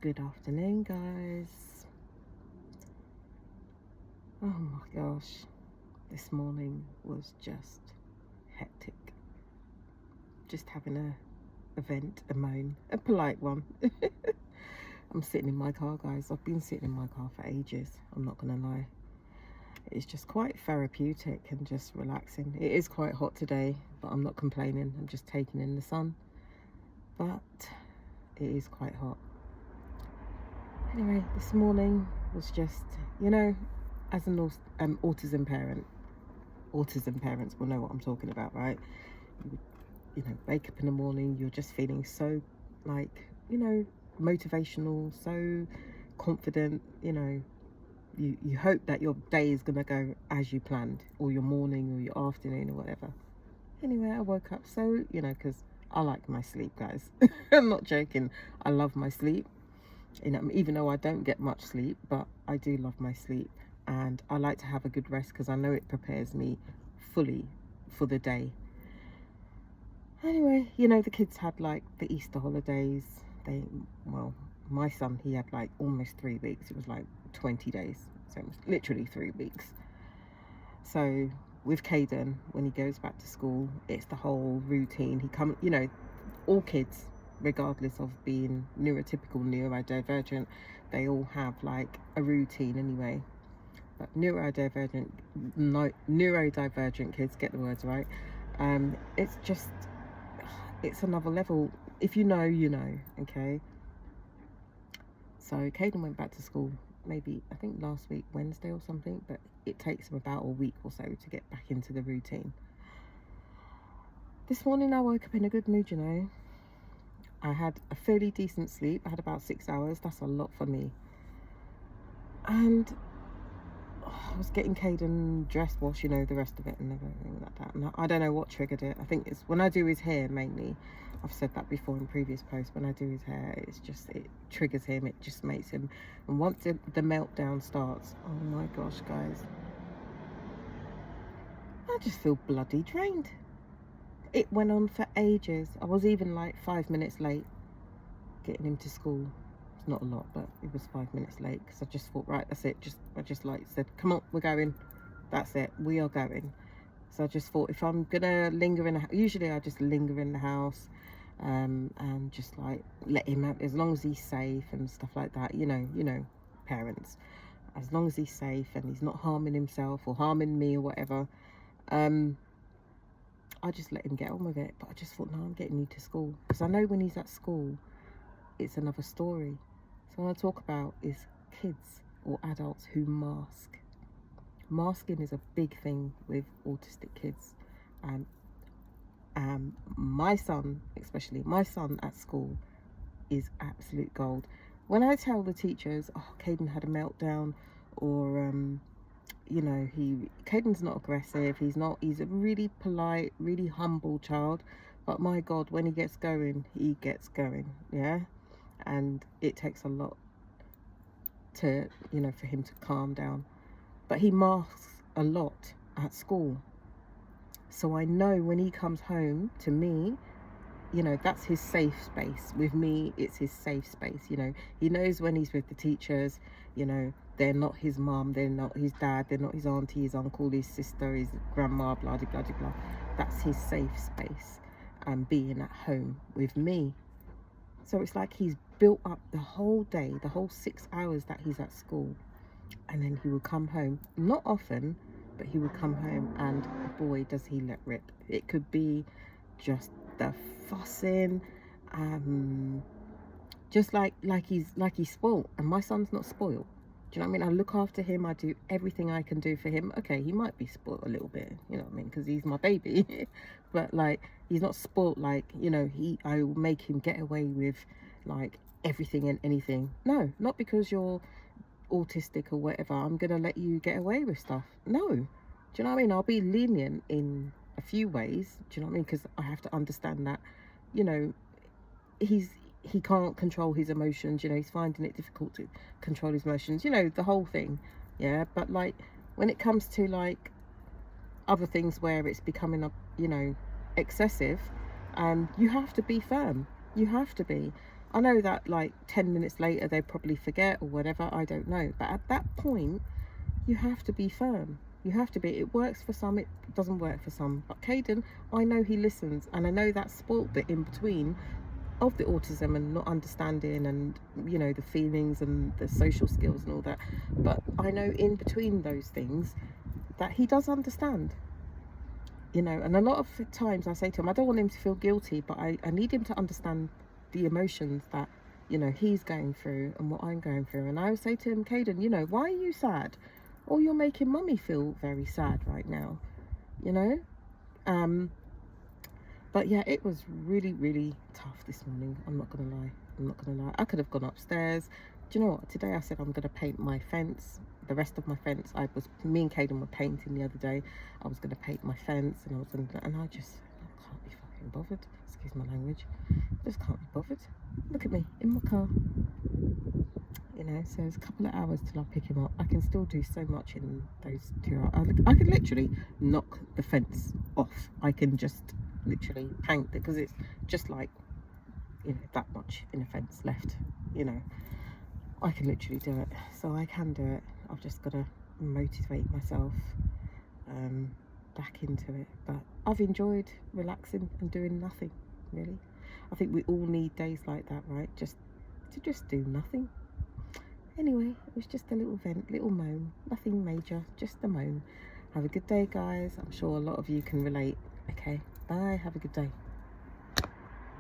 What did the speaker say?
Good afternoon, guys. Oh my gosh, this morning was just hectic. Just having a vent, a moan, a polite one. I'm sitting in my car, guys. I've been sitting in my car for ages. I'm not gonna lie. It's just quite therapeutic and just relaxing. It is quite hot today, but I'm not complaining. I'm just taking in the sun. But it is quite hot. Anyway, this morning was just, as an autism parents will know what I'm talking about, right? Wake up in the morning, you're just feeling so, like, motivational, so confident. You hope that your day is going to go as you planned, or your morning or your afternoon or whatever. Anyway, I woke up, so, because I like my sleep, guys. I'm not joking. I love my sleep. Even though I don't get much sleep, but I do love my sleep, and I like to have a good rest because I know it prepares me fully for the day. Anyway, the kids had like the Easter holidays. My son, he had like almost 3 weeks. It was like 20 days, so it was literally 3 weeks. So with Caden, when he goes back to school, it's the whole routine. All kids, regardless of being neurotypical, neurodivergent, they all have like a routine anyway. But neurodivergent kids, get the words right. It's another level. If you know, you know. Okay. So Caden went back to school maybe, I think, last week, Wednesday or something, but it takes him about a week or so to get back into the routine. This morning I woke up in a good mood, I had a fairly decent sleep. I had about 6 hours. That's a lot for me. And I was getting Caden dressed, wash, the rest of it and everything like that. And I don't know what triggered it. I think it's when I do his hair mainly. I've said that before in previous posts. When I do his hair, it triggers him. It just makes him. And once the meltdown starts, oh my gosh, guys, I just feel bloody drained. It went on for ages. I was even like 5 minutes late getting him to school. It's not a lot, but it was 5 minutes late because I just thought, right, that's it. I just said, come on, we're going. That's it, we are going. So I just thought, if I'm gonna linger in the house, usually I just linger in the house, and just like let him out, as long as he's safe and stuff like that. Parents, as long as he's safe and he's not harming himself or harming me or whatever, I just let him get on with it. But I just thought, no, I'm getting you to school, because I know when he's at school, it's another story. So what I talk about is kids or adults who mask. Masking is a big thing with autistic kids. My son, especially, my son at school is absolute gold. When I tell the teachers, oh, Caden had a meltdown, or Caden's not aggressive, he's a really polite, really humble child, but my God, when he gets going, yeah. And it takes a lot to, for him to calm down. But he masks a lot at school. So I know when he comes home to me, that's his safe space. With me, it's his safe space. He knows when he's with the teachers, they're not his mom, they're not his dad, they're not his auntie, his uncle, his sister, his grandma, blah, blah, blah, blah. That's his safe space, being at home with me. So it's like he's built up the whole day, the whole 6 hours that he's at school. And then he will come home, not often, but he would come home, and boy, does he let rip. It could be just the fussing, just like he's spoiled. And my son's not spoiled. Do you know what I mean? I look after him. I do everything I can do for him. Okay, he might be spoiled a little bit, you know what I mean, because he's my baby. But like, he's not spoiled like, I will make him get away with like everything and anything. No, not because you're autistic or whatever, I'm gonna let you get away with stuff. No. Do you know what I mean? I'll be lenient in a few ways. Do you know what I mean? Because I have to understand that, he can't control his emotions. He's finding it difficult to control his emotions. The whole thing. Yeah. But like, when it comes to like other things where it's becoming up, excessive, you have to be firm. You have to be. I know that like 10 minutes later they probably forget or whatever, I don't know, but at that point you have to be firm. You have to be. It works for some, it doesn't work for some. But Caden, I know he listens, and I know that spoilt bit in between of the autism and not understanding, and you know, the feelings and the social skills and all that. But I know in between those things that he does understand, you know. And a lot of times I say to him, I don't want him to feel guilty, but I need him to understand the emotions that, you know, he's going through and what I'm going through. And I would say to him, Caden, you know, why are you sad? Or you're making mummy feel very sad right now, you know. But yeah, it was really, really tough this morning. I'm not gonna lie. I'm not gonna lie. I could have gone upstairs. Do you know what? Today I said I'm gonna paint my fence. The rest of my fence, me and Caden were painting the other day. I was gonna paint my fence, and I just can't be fucking bothered. Excuse my language. Just can't be bothered. Look at me in my car. You know, so it's a couple of hours till I pick him up. I can still do so much in those 2 hours. I could literally knock the fence off. I can just literally paint it, because it's just like, you know, that much in a fence left. You know, I can literally do it. So I can do it. I've just got to motivate myself back into it. But I've enjoyed relaxing and doing nothing, really. I think we all need days like that, right? Just do nothing. Anyway, it was just a little vent, little moan, nothing major, just a moan. Have a good day, guys. I'm sure a lot of you can relate. Okay, bye, have a good day.